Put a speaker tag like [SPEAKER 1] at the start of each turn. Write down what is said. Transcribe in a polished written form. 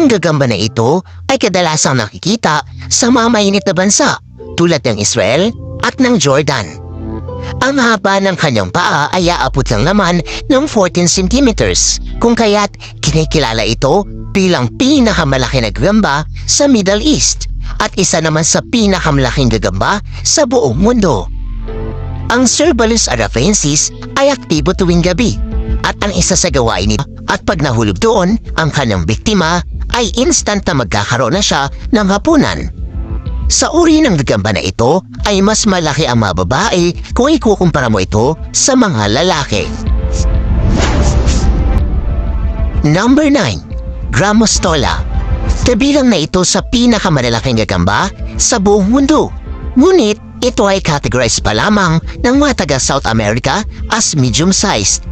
[SPEAKER 1] Ang gagamba na ito ay kadalasang nakikita sa mga mainit na bansa tulad ng Israel at ng Jordan. Ang haba ng kanyang paa ay aabot lang naman ng 14 centimeters, kung kaya't kinikilala ito bilang pinakamalaki na gagamba sa Middle East at isa naman sa pinakamalaking gagamba sa buong mundo. Ang Cerberus arafensis ay aktibo tuwing gabi at ang isa sa gawain nito at pag nahulog doon ang kanyang biktima ay instant na magkakaroon na siya ng hapunan. Sa uri ng gagamba na ito ay mas malaki ang mga babae kung ikukumpara mo ito sa mga lalaki. Number 9. Grammostola. Kabilang na ito sa pinakamalalaking gagamba sa buong mundo. Ngunit ito ay categorized pa lamang ng mga taga South America as medium-sized